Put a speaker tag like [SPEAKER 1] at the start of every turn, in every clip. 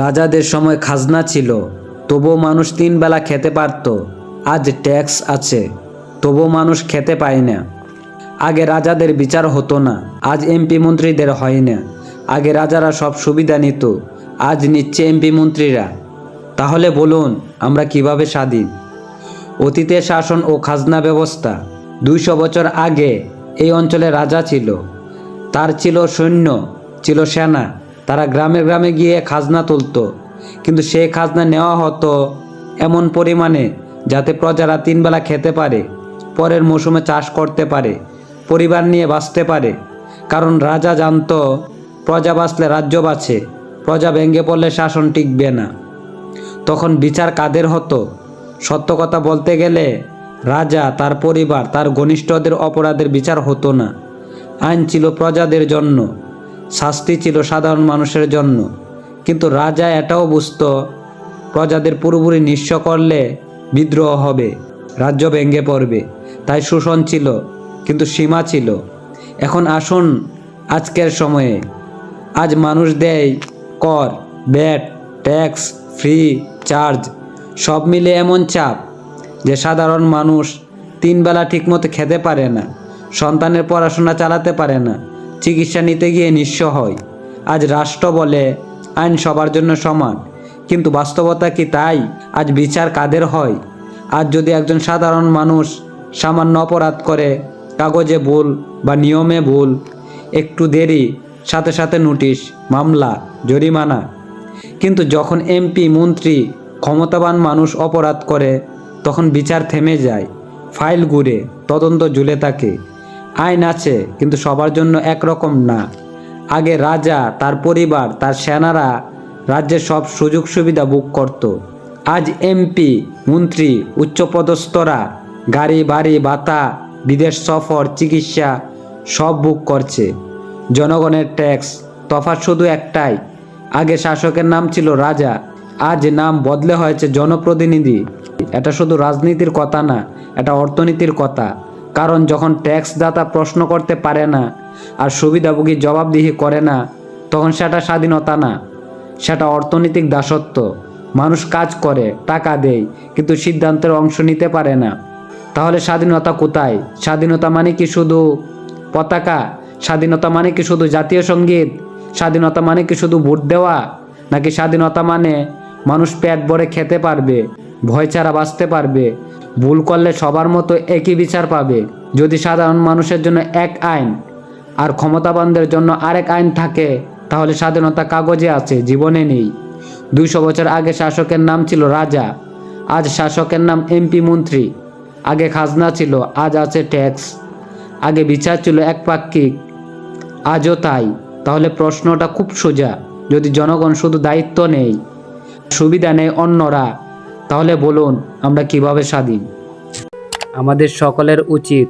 [SPEAKER 1] রাজাদের সময় খাজনা ছিল, তবুও মানুষ 3 বেলা খেতে পারত। আজ ট্যাক্স আছে, তবুও মানুষ খেতে পায় না। আগে রাজাদের বিচার হতো না, আজ এমপি মন্ত্রীদের হয় না। আগে রাজারা সব সুবিধা নিত, আজ নিচ্ছে এমপি মন্ত্রীরা। তাহলে বলুন, আমরা কিভাবে স্বাধীন? অতীতে শাসন ও খাজনা ব্যবস্থা। 200 বছর আগে এই অঞ্চলে রাজা ছিল, তার ছিল সৈন্য, ছিল সেনা। তারা গ্রামে গ্রামে গিয়ে খাজনা তুলত, কিন্তু সেই খাজনা নেওয়া হতো এমন পরিমাণে যাতে প্রজারা 3 বেলা খেতে পারে, পরের মৌসুমে চাষ করতে পারে, পরিবার নিয়ে বাঁচতে পারে। কারণ রাজা জানতো, প্রজা বাঁচলে রাজ্য বাঁচে, প্রজা ভেঙে পড়লে শাসন টিকবে না। তখন বিচার কাদের হতো? সত্য কথা বলতে গেলে রাজা, তার পরিবার, তার ঘনিষ্ঠদের অপরাধের বিচার হতো না। আইন ছিল প্রজাদের জন্য, শাস্তি ছিল সাধারণ মানুষের জন্য। কিন্তু রাজা এটাও বুঝতো, প্রজাদের পুরোপুরি নিঃস্ব করলে বিদ্রোহ হবে, রাজ্য ভেঙে পড়বে। তাই শোষণ ছিল, কিন্তু সীমা ছিল। এখন আসুন আজকের সময়ে। আজ মানুষ দেয় কর, ভ্যাট, ট্যাক্স, ফ্রি, চার্জ, সব মিলে এমন চাপ যে সাধারণ মানুষ 3 বেলা ঠিকমতো খেতে পারে না, সন্তানের পড়াশোনা চালাতে পারে না, চিকিৎসা নিতে গিয়ে নিঃস্ব হয়। আজ রাষ্ট্র বলে আইন সবার জন্য সমান, কিন্তু বাস্তবতা কি তাই? আজ বিচার কাদের হয়? আজ যদি একজন সাধারণ মানুষ সামান্য অপরাধ করে, কাগজে ভুল বা নিয়মে ভুল, একটু দেরি, সাথে সাথে নোটিশ, মামলা, জরিমানা। কিন্তু যখন এমপি, মন্ত্রী, ক্ষমতাবান মানুষ অপরাধ করে, তখন বিচার থেমে যায়, ফাইল ঘুরে, তদন্ত ঝুলে থাকে। আইন আছে, কিন্তু সবার জন্য একরকম না। আগে রাজা, তার পরিবার, তার সেনারা রাজ্যের সব সুযোগ সুবিধা ভোগ করত। আজ এমপি, মন্ত্রী, উচ্চপদস্থরা গাড়ি, বাড়ি, ভাতা, বিদেশ সফর, চিকিৎসা সব ভোগ করছে। জনগণের ট্যাক্স। তফাৎ শুধু একটাই, আগে শাসকের নাম ছিল রাজা, আজ নাম বদলে হয়েছে জনপ্রতিনিধি। এটা শুধু রাজনীতির কথা না, এটা অর্থনীতির কথা। কারণ যখন ট্যাক্স দাতা প্রশ্ন করতে পারে না আর সুবিধাভোগী জবাবদিহি করে না, তখন সেটা স্বাধীনতা না, সেটা অর্থনৈতিক দাসত্ব। মানুষ কাজ করে, টাকা দেয়, কিন্তু সিদ্ধান্তের অংশ নিতে পারে না। তাহলে স্বাধীনতা কোথায়? স্বাধীনতা মানে কি শুধু পতাকা? স্বাধীনতা মানে কি শুধু জাতীয় সঙ্গীত? স্বাধীনতা মানে কি শুধু ভোট দেওয়া? নাকি স্বাধীনতা মানে মানুষ পেট ভরে খেতে পারবে, ভয় ছাড়া বাঁচতে পারবে, ভুল করলে সবার মতো একই বিচার পাবে? যদি সাধারণ মানুষের জন্য এক আইন আর ক্ষমতাবানদের জন্য আরেক আইন থাকে, তাহলে স্বাধীনতা কাগজে আছে, জীবনে নেই। 200 বছর আগে শাসকের নাম ছিল রাজা, আজ শাসকের নাম এমপি, মন্ত্রী। আগে খাজনা ছিল, আজ আছে ট্যাক্স। আগে বিচার ছিল একপাক্ষিক, আজও তাই। তাহলে প্রশ্নটা খুব সোজা, যদি জনগণ শুধু দায়িত্ব নেই, সুবিধা নেয় অন্যরা, তাহলে বলুন, আমরা কিভাবে স্বাধীন? আমাদের সকলের উচিত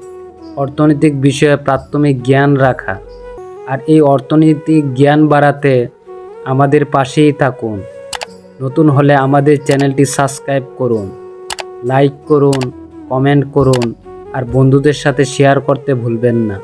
[SPEAKER 1] অর্থনৈতিক বিষয়ে প্রাথমিক জ্ঞান রাখা, আর এই অর্থনৈতিক জ্ঞান বাড়াতে আমাদের পাশেই থাকুন। নতুন হলে আমাদের চ্যানেলটি সাবস্ক্রাইব করুন, লাইক করুন, কমেন্ট করুন, আর বন্ধুদের সাথে শেয়ার করতে ভুলবেন না।